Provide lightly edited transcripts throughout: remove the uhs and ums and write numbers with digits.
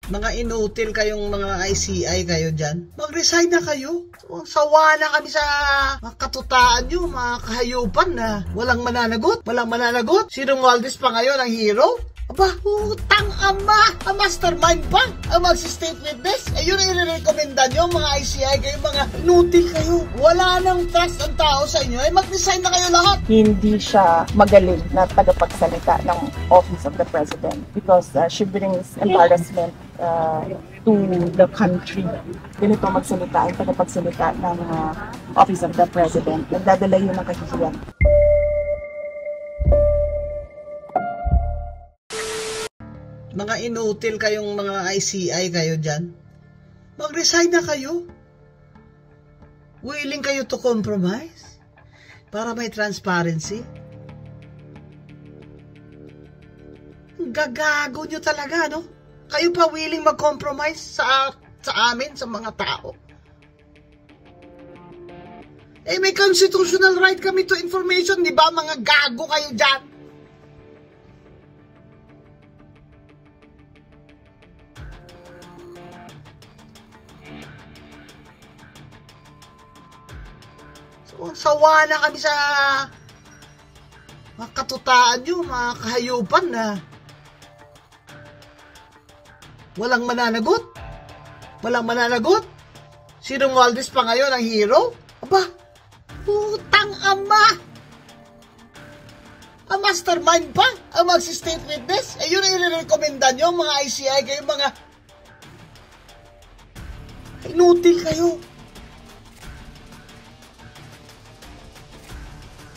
Mga inutil kayong mga ICI kayo dyan. Mag-resign na kayo. Sawa na kami sa mga katutaan nyo, mga kahayupan na walang mananagot. Walang mananagot. Si Romualdez pa ngayon ang hero. Aba, utang ama! Ang mastermind pa! Ang mag-state witness! Ayun ang i-recommenda nyo, mga ICI kayo, mga inutil kayo. Wala nang trust ang tao sa inyo. Ay mag-resign na kayo lahat. Hindi siya magaling na tagapagsalita ng Office of the President because she brings embarrassment to the country. Ganito magsalita ang tagapagsalita ng Office of the President. Nagdadala yun ng kahihiyan. Mga inutil kayong mga ICI kayo dyan. Mag-resign na kayo. Willing kayo to compromise para may transparency. Gagago nyo talaga, no? Kayo pa willing mag-compromise sa amin, sa mga tao. Eh, may constitutional right kami to information, di ba? Mga gago kayo dyan. Sawa na kami sa mga katutaan nyo, mga kahayupan na walang mananagot. Walang mananagot. Si Romualdez pa ngayon ang hero. Aba, utang ama! Ang mastermind pa! Ang mag-state witness! Ayun ang i-recommenda nyo, mga ICI kayo, mga inutil kayo.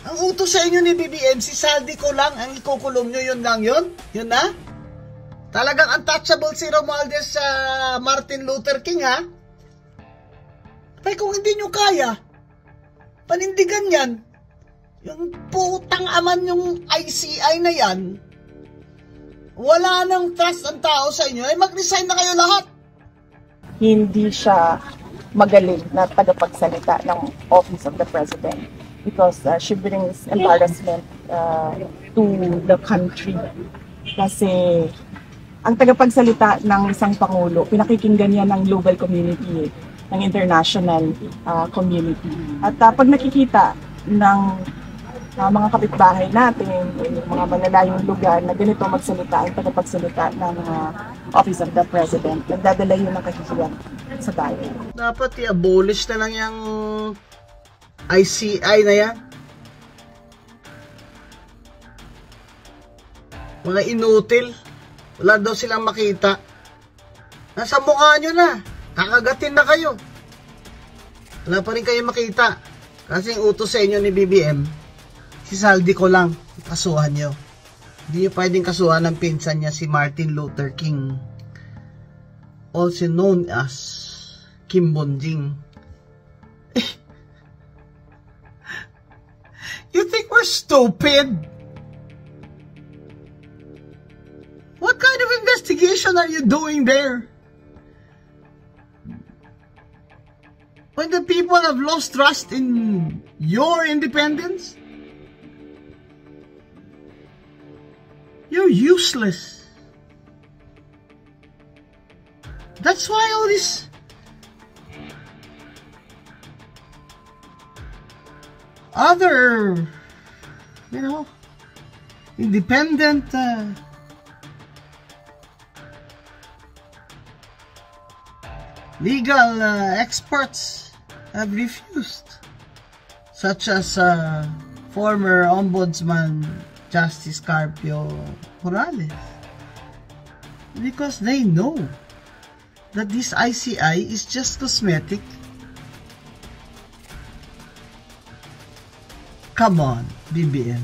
Ang utos sa inyo ni BBM, si Saldi ko lang ang ikukulong nyo, yun lang yun? Yun na? Talagang untouchable si Romualdez sa Martin Luther King, ha? Ay, kung hindi nyo kaya, panindigan yan. Yung putang aman yung ICI na yan, wala nang trust ang tao sa inyo, ay mag-resign na kayo lahat. Hindi siya magaling na tagapagsalita ng Office of the President because she brings embarrassment to the country. Kasi ang tagapagsalita ng isang Pangulo, pinakikinggan niya ng global community, ng international community. At pag nakikita ng mga kapitbahay natin, yung mga malalayong lugar na ganito magsalita, ang tagapagsalita ng Office of the President, nagdadala yun ng kahihiyan sa bayan. Dapat i-abolish na lang yung ICI na yan. Mga inutil. Wala daw silang makita. Nasa mukha nyo na. Kakagatin na kayo. Wala pa rin kayo makita. Kasi yung utos sa inyo ni BBM, si Saldi ko lang kasuhan nyo. Hindi nyo pwedeng kasuhan ng pinsan niya si Martin Luther King, also known as Kim Bonjing. You think we're stupid? What kind of investigation are you doing there? When the people have lost trust in your independence? You're useless. That's why all this other, independent legal experts have refused, such as former Ombudsman Justice Carpio Morales, because they know that this ICI is just cosmetic. Come on, BBM.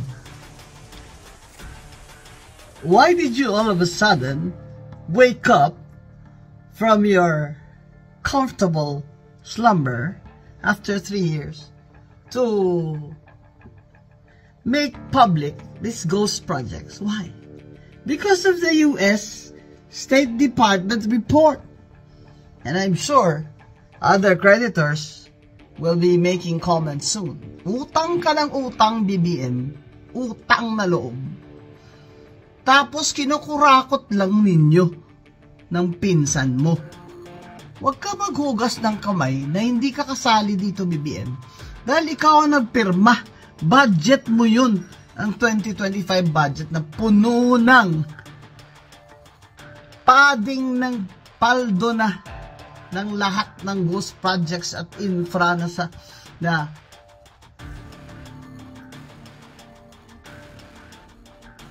Why did you all of a sudden wake up from your comfortable slumber after 3 years to make public these ghost projects? Why? Because of the US State Department report. And I'm sure other creditors will be making comments soon. Utang ka ng utang, BBM. Utang na loob. Tapos kinukurakot lang ninyo ng pinsan mo. Huwag ka maghugas ng kamay na hindi ka kasali dito, BBM. Dahil ikaw ang nagpirma. Budget mo yun. Ang 2025 budget na puno ng padding ng paldo na ng lahat ng ghost projects at infra na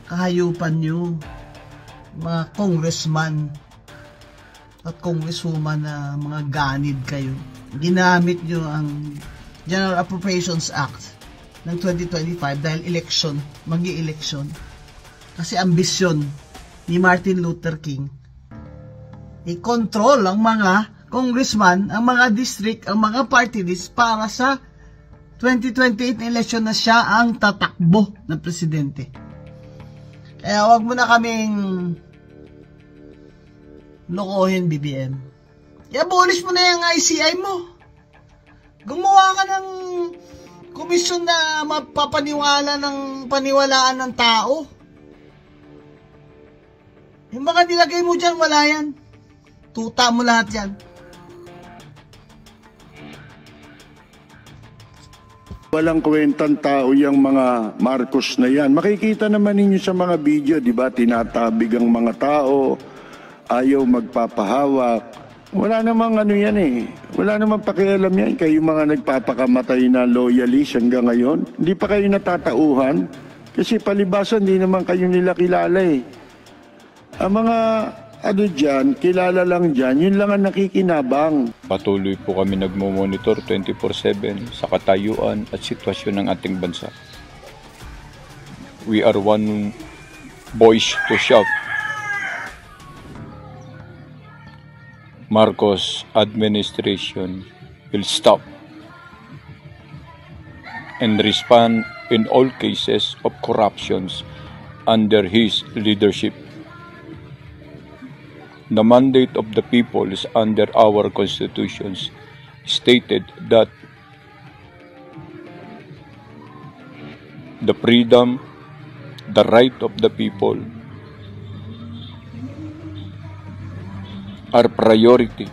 kahayupan nyo, mga congressman at congresswoman na mga ganid kayo. Ginamit nyo ang General Appropriations Act ng 2025 dahil election, magi-election. Kasi ambisyon ni Martin Luther King i-control ang mga congressman, ang mga district, ang mga party list para sa 2028 election na siya ang tatakbo na presidente. Kaya wag mo na kaming lokohin, BBM. I-abolish mo na yung ICI mo. Gumawa ka ng komisyon na paniwalaan ng tao. Yung mga nilagay mo dyan, wala yan. Tuta mo lahat yan. Walang kwentang tao yung mga Marcos na yan. Makikita naman ninyo sa mga video, di ba? Tinatabig ang mga tao, ayaw magpapahawak. Wala namang ano yan eh. Wala namang pakialam yan. Kayo mga nagpapakamatay na loyalist hanggang ngayon. Hindi pa kayo natatauhan. Kasi palibasan, hindi naman kayo nila kilala eh. Ang mga ano dyan, kilala lang dyan, yun lang ang nakikinabang. Patuloy po kami nagmo-monitor 24/7 sa katayuan at sitwasyon ng ating bansa. We are one voice to shout. Marcos administration will stop and respond in all cases of corruptions under his leadership. The mandate of the people is under our constitutions stated that the freedom, the right of the people are priority.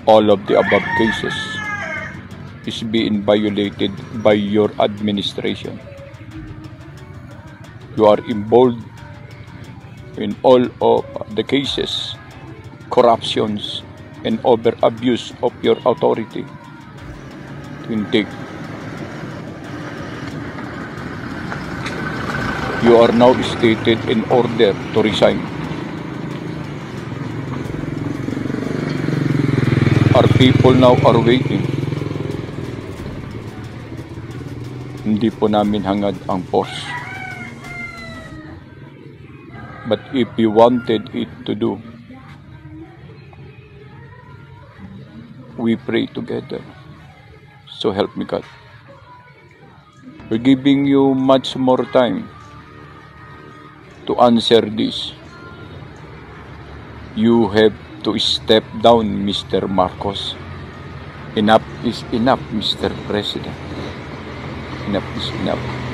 All of the above cases is being violated by your administration. You are involved in all of the cases, corruptions, and over abuse of your authority to intake. You are now stated in order to resign. Our people now are waiting. Hindi po namin hangad ang force. But if you wanted it to do, we pray together. So help me God. We're giving you much more time to answer this. You have to step down, Mr. Marcos. Enough is enough, Mr. President. Enough is enough.